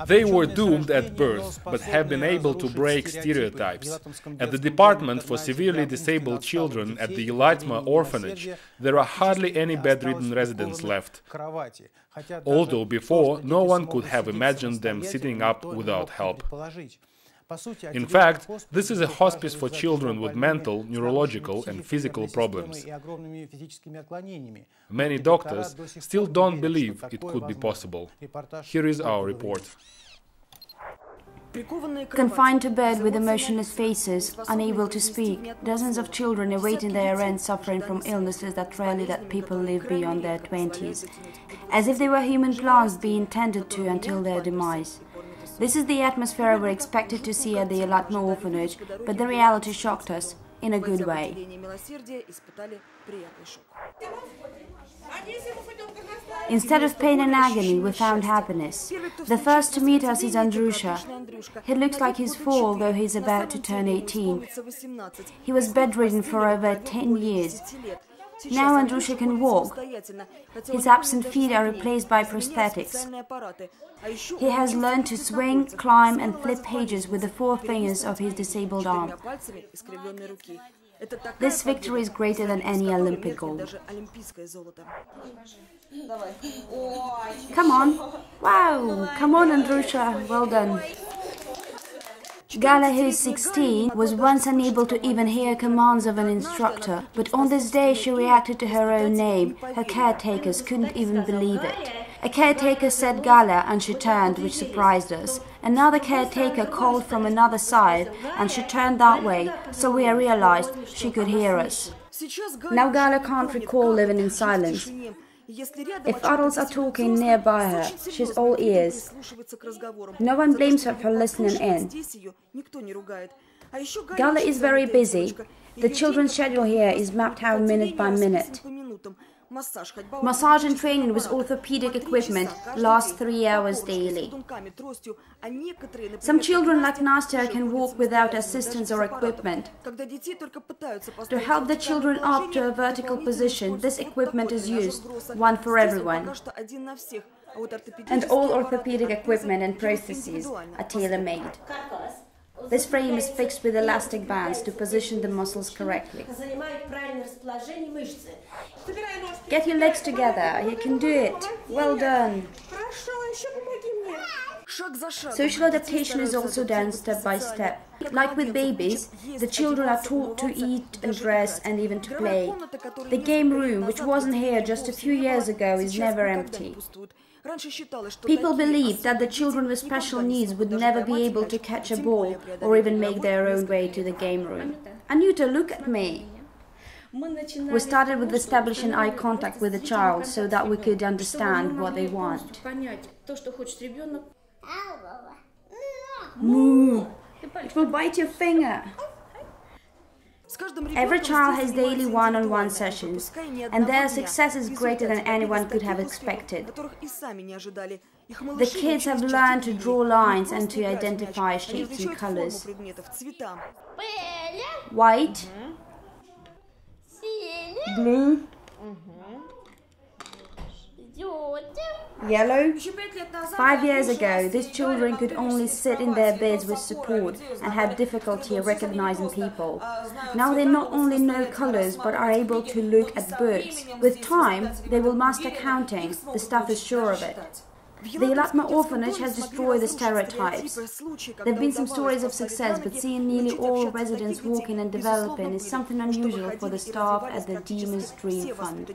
They were doomed at birth, but have been able to break stereotypes. At the Department for Severely Disabled Children at the Elat'ma orphanage, there are hardly any bedridden residents left, although before no one could have imagined them sitting up without help. In fact, this is a hospice for children with mental, neurological and physical problems. Many doctors still don't believe it could be possible. Here is our report. Confined to bed with emotionless faces, unable to speak, dozens of children awaiting their end, suffering from illnesses that rarely let people live beyond their 20s, as if they were human plants being tended to until their demise. This is the atmosphere we were expected to see at the Elatma orphanage, but the reality shocked us in a good way. Instead of pain and agony, we found happiness. The first to meet us is Andrusha. He looks like he's 4, though he's about to turn 18. He was bedridden for over 10 years. Now Andrusha can walk. His absent feet are replaced by prosthetics. He has learned to swing, climb and flip pages with the 4 fingers of his disabled arm. This victory is greater than any Olympic gold. Come on! Wow! Come on, Andrusha! Well done! Gala, who is 16, was once unable to even hear commands of an instructor, but on this day she reacted to her own name. Her caretakers couldn't even believe it. A caretaker said Gala and she turned, which surprised us. Another caretaker called from another side and she turned that way, so we realized she could hear us. Now Gala can't recall living in silence. If adults are talking nearby her, she's all ears. No one blames her for listening in. Gala is very busy. The children's schedule here is mapped out minute by minute. Massage and training with orthopedic equipment lasts 3 hours daily. Some children like Nastya can walk without assistance or equipment. To help the children up to a vertical position, this equipment is used, one for everyone. And all orthopedic equipment and prostheses are tailor-made. This frame is fixed with elastic bands to position the muscles correctly. Get your legs together, you can do it. Well done. Social adaptation is also done step by step. Like with babies, the children are taught to eat and dress and even to play. The game room, which wasn't here just a few years ago, is never empty. People believed that the children with special needs would never be able to catch a ball or even make their own way to the game room. Anyuta, look at me! We started with establishing eye contact with the child so that we could understand what they want. Moo! It will bite your finger! Every child has daily one-on-one sessions, and their success is greater than anyone could have expected. The kids have learned to draw lines and to identify shapes and colors. White, blue, yellow. 5 years ago, these children could only sit in their beds with support and had difficulty recognizing people. Now they not only know colors but are able to look at books. With time, they will master counting. The staff is sure of it. The Elatma orphanage has destroyed the stereotypes. There have been some stories of success, but seeing nearly all residents walking and developing is something unusual for the staff at the Diema's Dream Fund.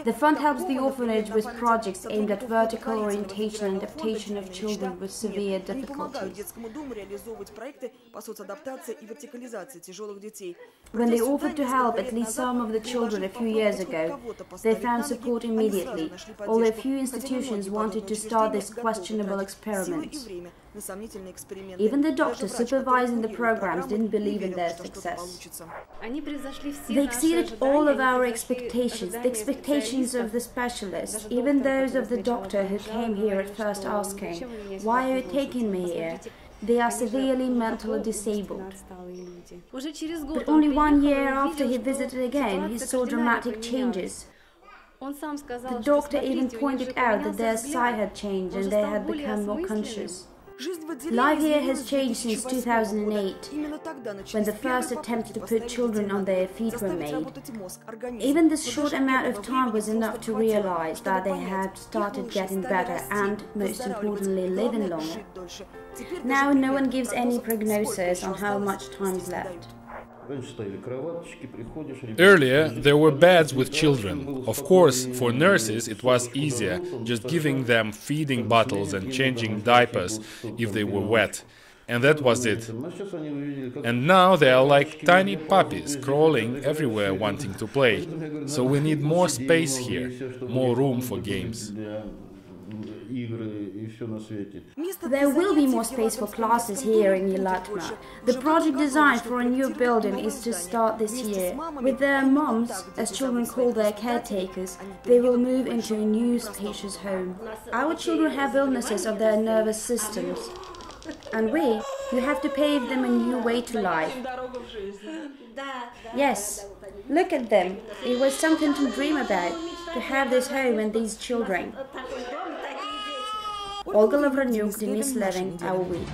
The fund helps the orphanage with projects aimed at vertical orientation and adaptation of children with severe difficulties. When they offered to help at least some of the children a few years ago, they found support immediately, although a few institutions wanted to start this questionable experiment. Even the doctors supervising the programs didn't believe in their success. They exceeded all of our expectations, the expectations of the specialists, even those of the doctor who came here at first asking, "Why are you taking me here?" They are severely mentally disabled. But only 1 year after he visited again, he saw dramatic changes. The doctor even pointed out that their sight had changed and they had become more conscious. Life here has changed since 2008, when the first attempts to put children on their feet were made. Even this short amount of time was enough to realize that they had started getting better and, most importantly, living longer. Now no one gives any prognosis on how much time is left. Earlier, there were beds with children. Of course, for nurses it was easier, just giving them feeding bottles and changing diapers if they were wet. And that was it. And now they are like tiny puppies, crawling everywhere wanting to play. So we need more space here, more room for games. There will be more space for classes here in Elat'ma. The project design for a new building is to start this year. With their moms, as children call their caretakers, they will move into a new spacious home. Our children have illnesses of their nervous systems. And we have to pave them a new way to life. Yes, look at them. It was something to dream about, to have this home and these children. Olga Lavranuk, Denis Levin, Our Week.